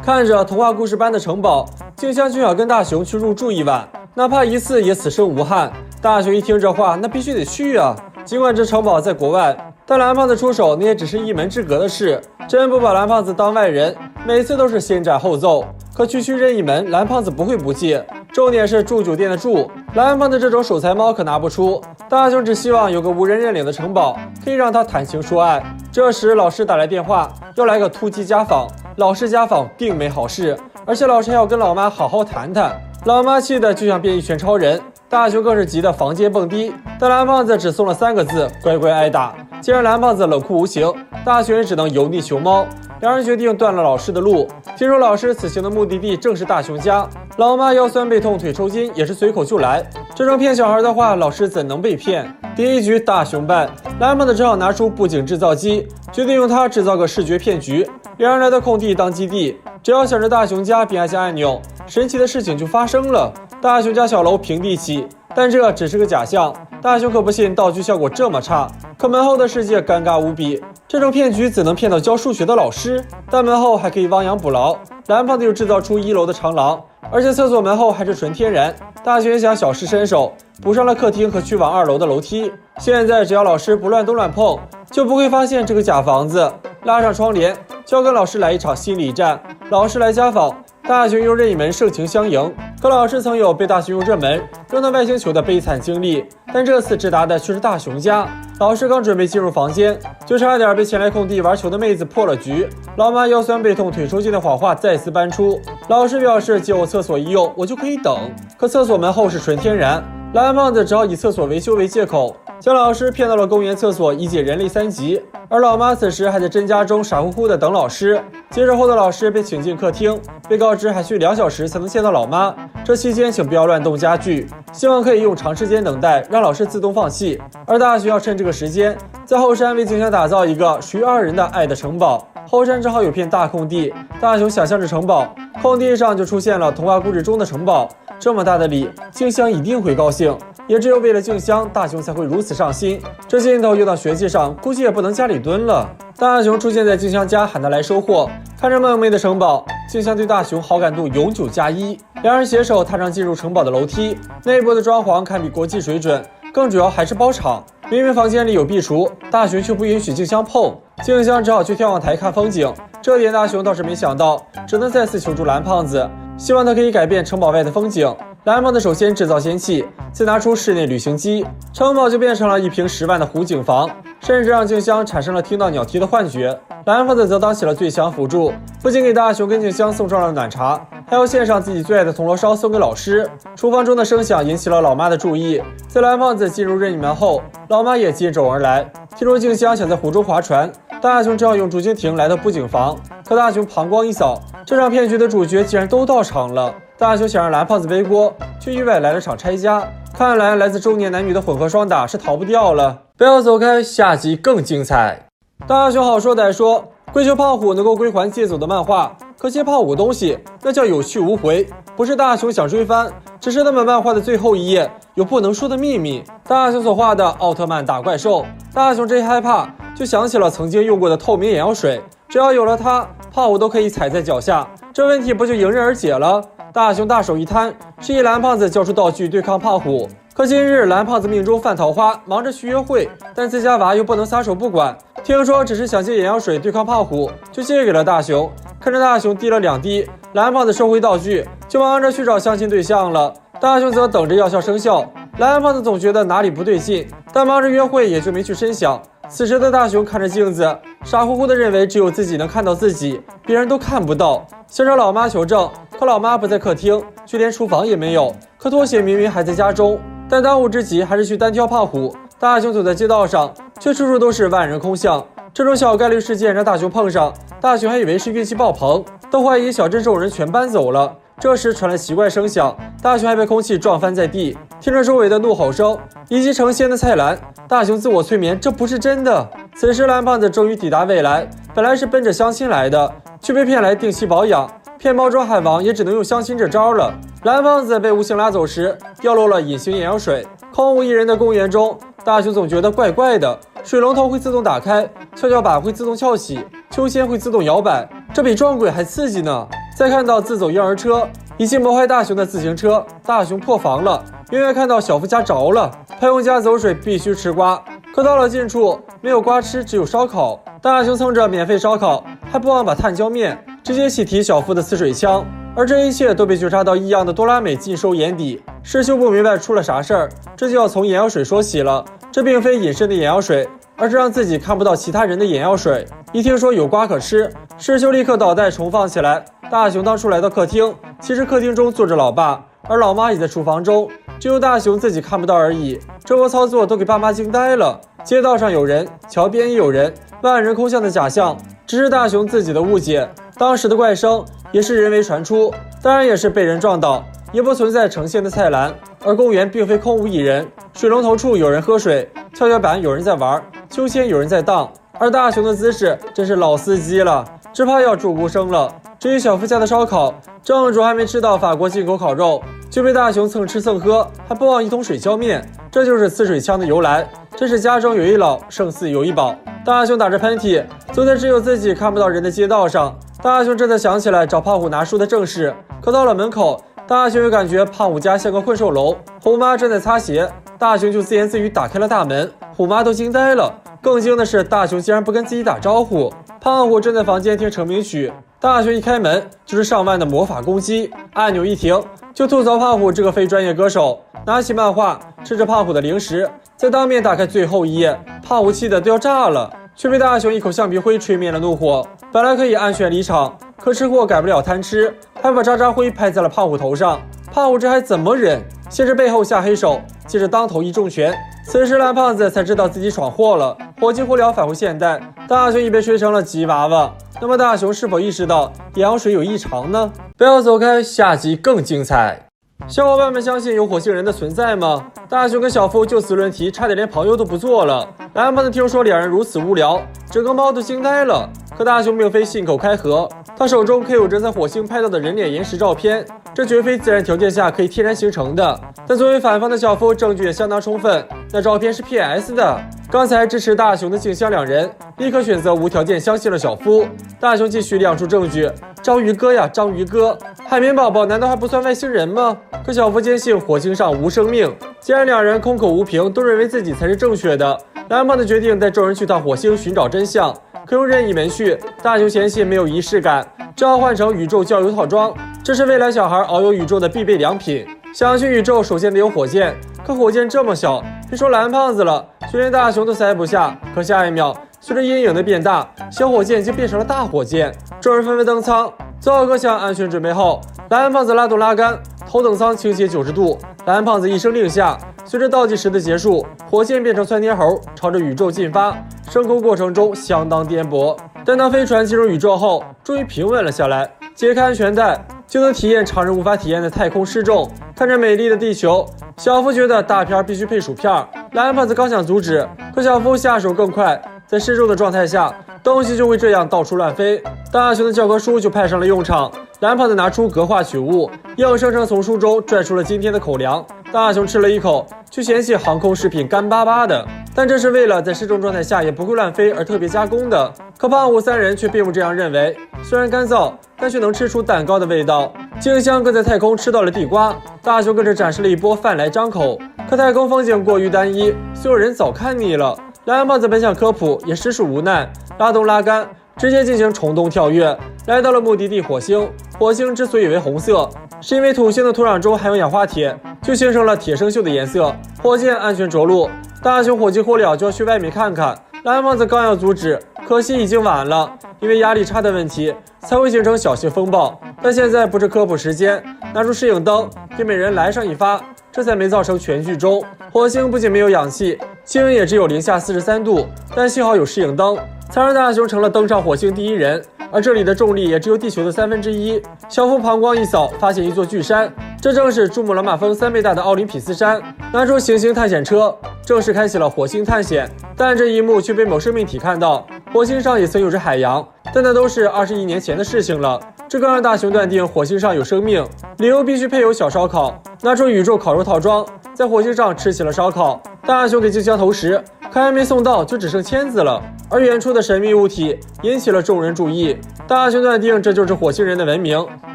看着童话故事般的城堡，静香就想跟大雄去入住一晚，哪怕一次也此生无憾。大雄一听这话，那必须得去啊！尽管这城堡在国外，但蓝胖子出手那也只是一门之隔的事。真不把蓝胖子当外人，每次都是先斩后奏。可区区任意门，蓝胖子不会不借。重点是住酒店的住，蓝胖子这种守财猫可拿不出。大雄只希望有个无人认领的城堡，可以让他谈情说爱。这时老师打来电话，要来个突击家访。老师家访定没好事，而且老师还要跟老妈好好谈谈。老妈气得就想变一拳超人，大雄更是急得房间蹦迪。但蓝胖子只送了3个字：乖乖挨打。既然蓝胖子冷酷无情，大雄也只能油腻熊猫。两人决定断了老师的路。听说老师此行的目的地正是大雄家，老妈腰酸背痛腿抽筋也是随口就来。这种骗小孩的话，老师怎能被骗？第一局大雄败，蓝胖子只好拿出布景制造机，决定用它制造个视觉骗局。两人来到空地当基地，只要想着大雄家并按下按钮，神奇的事情就发生了。大雄家小楼平地起，但这只是个假象。大雄可不信道具效果这么差，可门后的世界尴尬无比。这种骗局怎能骗到教数学的老师？但门后还可以亡羊补牢，蓝胖子又制造出1楼的长廊，而且厕所门后还是纯天然。大雄也想小试身手，补上了客厅和去往2楼的楼梯。现在只要老师不乱动乱碰，就不会发现这个假房子。拉上窗帘，就要跟老师来一场心理战。老师来家访，大雄用任意门盛情相迎。可老师曾有被大雄用这门扔到外星球的悲惨经历，但这次直达的却是大雄家。老师刚准备进入房间，就差点被前来空地玩球的妹子破了局。老妈腰酸背痛腿抽筋的谎话再次搬出。老师表示借我厕所一用，我就可以等。可厕所门后是纯天然，蓝胖子只好以厕所维修为借口，将老师骗到了公园厕所以解人类3级。而老妈此时还在真家中傻乎乎的等老师。接着后的老师被请进客厅，被告知还需2小时才能见到老妈，这期间请不要乱动家具，希望可以用长时间等待让老师自动放弃。而大雄要趁这个时间在后山为静香打造一个属于2人的爱的城堡。后山正好有片大空地，大雄想象着城堡，空地上就出现了童话故事中的城堡。这么大的礼，静香一定会高兴，也只有为了静香，大雄才会如此上心。这劲头用到学习上，估计也不能家里蹲了。大雄出现在静香家，喊他来收货。看着梦寐的城堡，静香对大雄好感度永久加1。两人携手踏上进入城堡的楼梯，内部的装潢堪比国际水准，更主要还是包场。明明房间里有壁橱，大雄却不允许静香碰，静香只好去眺望台看风景。这点大雄倒是没想到，只能再次求助蓝胖子，希望他可以改变城堡外的风景。蓝胖子首先制造仙气，再拿出室内旅行机，城堡就变成了一平10万的湖景房，甚至让静香产生了听到鸟啼的幻觉。蓝胖子则当起了最强辅助，不仅给大雄跟静香送上了暖茶，还要献上自己最爱的铜锣烧送给老师。厨房中的声响引起了老妈的注意，在蓝胖子进入任意门后，老妈也接踵而来。听说静香想在湖中划船，大雄只好用竹蜻蜓来到布景房。可大雄膀胱一扫，这场骗局的主角竟然都到场了。大雄想让蓝胖子背锅，却意外来了场拆家。看来来自中年男女的混合双打是逃不掉了。不要走开，下集更精彩。大雄好说歹说，跪求胖虎能够归还借走的漫画，可借胖虎东西那叫有去无回。不是大雄想追番，只是那本漫画的最后一页有不能说的秘密。大雄所画的奥特曼打怪兽，大雄这一害怕，就想起了曾经用过的透明眼药水，只要有了它，胖虎都可以踩在脚下，这问题不就迎刃而解了？大雄大手一摊，示意蓝胖子交出道具对抗胖虎。可今日蓝胖子命中犯桃花，忙着去约会，但自家娃又不能撒手不管。听说只是想借眼药水对抗胖虎，就借给了大雄。看着大雄滴了2滴，蓝胖子收回道具，就忙着去找相亲对象了。大雄则等着药效生效。蓝胖子总觉得哪里不对劲，但忙着约会也就没去深想。此时的大雄看着镜子，傻乎乎的认为只有自己能看到自己，别人都看不到。想找老妈求证，可老妈不在客厅，就连厨房也没有。可拖鞋明明还在家中，但当务之急还是去单挑胖虎。大雄走在街道上，却处处都是万人空巷。这种小概率事件让大雄碰上，大雄还以为是运气爆棚，都怀疑小镇众人全搬走了。这时传来奇怪声响，大雄还被空气撞翻在地。听着周围的怒吼声以及成仙的菜篮，大雄自我催眠，这不是真的。此时蓝胖子终于抵达未来，本来是奔着相亲来的，却被骗来定期保养，骗包装汉王也只能用相亲这招了。蓝胖子被无形拉走时，掉落了隐形眼药水。空无一人的公园中，大雄总觉得怪怪的，水龙头会自动打开，跷跷板会自动翘起，秋千会自动摇摆，这比撞鬼还刺激呢。再看到自走婴儿车以及谋害大雄的自行车，大雄破防了。远远看到小夫家着了，他用家走水必须吃瓜，可到了近处没有瓜吃，只有烧烤。大雄蹭着免费烧烤，还不忘把炭浇灭，直接喜提小夫的呲水枪。而这一切都被觉察到异样的多拉美尽收眼底。师兄不明白出了啥事儿，这就要从眼药水说起了。这并非隐身的眼药水，而是让自己看不到其他人的眼药水。一听说有瓜可吃，师兄立刻倒带重放起来。大雄当初来到客厅，其实客厅中坐着老爸，而老妈也在厨房中，只有大雄自己看不到而已。这波操作都给爸妈惊呆了。街道上有人，桥边也有人，万人空巷的假象只是大雄自己的误解。当时的怪声也是人为传出，当然也是被人撞倒，也不存在成线的菜篮。而公园并非空无一人，水龙头处有人喝水，跷跷板有人在玩，秋千有人在荡。而大雄的姿势真是老司机了，只怕要注孤生了。至于小夫家的烧烤，正主还没吃到法国进口烤肉，就被大雄蹭吃蹭喝，还不忘一桶水浇灭。这就是呲水枪的由来，真是家中有一老，胜似有一宝。大雄打着喷嚏，走在只有自己看不到人的街道上。大雄这才想起来找胖虎拿书的正事，可到了门口，大雄又感觉胖虎家像个困兽笼。虎妈正在擦鞋，大雄就自言自语打开了大门，虎妈都惊呆了。更惊的是，大雄竟然不跟自己打招呼。胖虎正在房间听成名曲，大雄一开门就是上万的魔法攻击，按钮一停就吐槽胖虎这个非专业歌手。拿起漫画，吃着胖虎的零食，再当面打开最后一页，胖虎气得都要炸了，却被大雄一口橡皮灰吹灭了怒火。本来可以安全离场，可吃货改不了贪吃，还把渣渣灰拍在了胖虎头上。胖虎这还怎么忍？先是背后下黑手，接着当头一重拳。此时蓝胖子才知道自己闯祸了，火急火燎返回现代，大雄已被吹成了吉娃娃。那么大雄是否意识到眼药水有异常呢？不要走开，下集更精彩。小伙伴们相信有火星人的存在吗？大雄跟小夫就此论题，差点连朋友都不做了。蓝胖子听说两人如此无聊，整个猫都惊呆了。可大雄并非信口开河，他手中可有着在火星拍到的人脸岩石照片，这绝非自然条件下可以天然形成的。但作为反方的小夫，证据也相当充分，那照片是 PS 的。刚才支持大雄的静香两人立刻选择无条件相信了小夫。大雄继续亮出证据，章鱼哥呀，章鱼哥，海绵宝宝难道还不算外星人吗？可小夫坚信火星上无生命。既然两人空口无凭，都认为自己才是正确的，蓝胖子决定带众人去趟火星寻找真相。可用任意门去，大雄嫌弃没有仪式感，只好换成宇宙郊游套装，这是未来小孩遨游宇宙的必备良品。想去宇宙，首先得有火箭，可火箭这么小，别说蓝胖子了，就连大雄都塞不下。可下一秒，随着阴影的变大，小火箭就变成了大火箭。众人纷纷登舱，做好各项安全准备后，蓝胖子拉动拉杆，头等舱倾斜90度。蓝胖子一声令下，随着倒计时的结束，火箭变成窜天猴，朝着宇宙进发。升空过程中相当颠簸，但当飞船进入宇宙后，终于平稳了下来。解开安全带，就能体验常人无法体验的太空失重。看着美丽的地球，小夫觉得大片必须配薯片。蓝胖子刚想阻止，可小夫下手更快，在失重的状态下，东西就会这样到处乱飞。大雄的教科书就派上了用场。蓝胖子拿出格化取物，硬生生从书中拽出了今天的口粮。大雄吃了一口，却嫌弃航空食品干巴巴的，但这是为了在失重状态下也不会乱飞而特别加工的。可胖虎三人却并不这样认为，虽然干燥，但却能吃出蛋糕的味道。静香更在太空吃到了地瓜，大雄跟着展示了一波饭来张口。可太空风景过于单一，所有人早看腻了。蓝胖子本想科普，也实属无奈，拉动拉杆，直接进行虫洞跳跃，来到了目的地火星。火星之所以为红色，是因为土星的土壤中含有氧化铁，就形成了铁生锈的颜色。火箭安全着陆，大雄火急火燎就要去外面看看。蓝胖子刚要阻止，可惜已经晚了，因为压力差的问题才会形成小型风暴。但现在不是科普时间，拿出摄影灯给每人来上一发，这才没造成全剧终。火星不仅没有氧气，气温也只有-43度，但幸好有摄影灯，才让大雄成了登上火星第一人。而这里的重力也只有地球的1/3。小夫膀胱一扫，发现一座巨山，这正是珠穆朗玛峰3倍大的奥林匹斯山。拿出行星探险车，正式开启了火星探险。但这一幕却被某生命体看到，火星上也曾有着海洋，但那都是21亿年前的事情了。这更让大雄断定火星上有生命，理由必须配有小烧烤。拿出宇宙烤肉套装，在火星上吃起了烧烤。大雄给静香投食，可还没送到，就只剩签字了。而远处的神秘物体引起了众人注意，大雄断定这就是火星人的文明，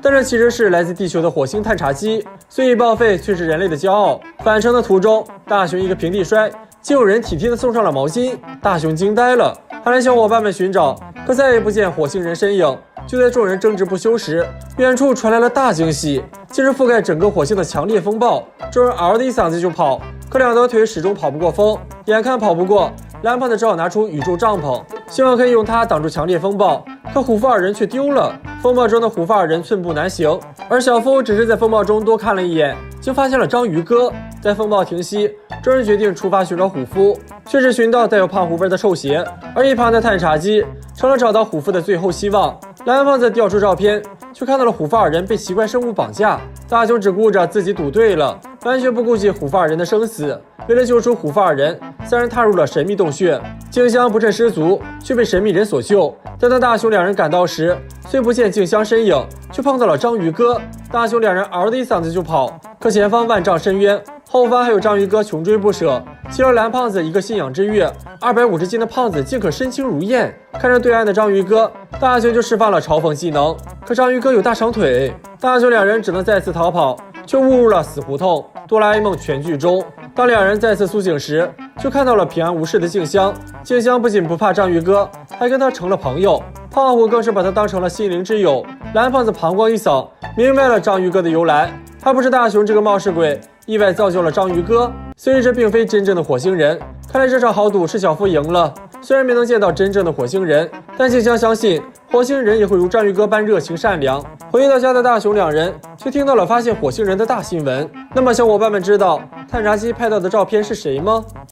但这其实是来自地球的火星探查机，虽已报废，却是人类的骄傲。返程的途中，大雄一个平地摔，竟有人体贴地送上了毛巾，大雄惊呆了，还让小伙伴们寻找，可再也不见火星人身影。就在众人争执不休时，远处传来了大惊喜，竟是覆盖整个火星的强烈风暴。众人嗷的一嗓子就跑，可两条腿始终跑不过风，眼看跑不过，蓝胖子只好拿出宇宙帐篷，希望可以用它挡住强烈风暴。可虎父二人却丢了，风暴中的虎父二人寸步难行，而小夫只是在风暴中多看了一眼，就发现了章鱼哥。在风暴停息，众人决定出发寻找虎夫，却是寻到带有胖虎味的臭鞋，而一旁的探查机成了找到虎夫的最后希望。蓝胖子调出照片，却看到了虎父二人被奇怪生物绑架。大雄只顾着自己赌对了，完全不顾及虎父二人的生死。为了救出虎父二人，三人踏入了神秘洞穴。静香不慎失足，却被神秘人所救。但当大雄两人赶到时，虽不见静香身影，却碰到了章鱼哥。大雄两人嗷的一嗓子就跑，可前方万丈深渊，后方还有章鱼哥穷追不舍。其了蓝胖子一个信仰之跃，250斤的胖子竟可身轻如燕。看着对岸的章鱼哥，大雄就释放了嘲讽技能，可章鱼哥有大长腿，大雄两人只能再次逃跑，却误入了死胡同。哆啦 A 梦全剧终，当两人再次苏醒时，就看到了平安无事的静香。静香不仅不怕章鱼哥，还跟他成了朋友，胖虎更是把他当成了心灵之友。蓝胖子膀胱一扫，明白了章鱼哥的由来，还不是大雄这个冒失鬼意外造就了章鱼哥。虽然这并非真正的火星人，看来这场豪赌是小夫赢了。虽然没能见到真正的火星人，但静香相信火星人也会如章鱼哥般热情善良。回到家的大雄两人却听到了发现火星人的大新闻。那么小伙伴们知道探查机拍到的照片是谁吗？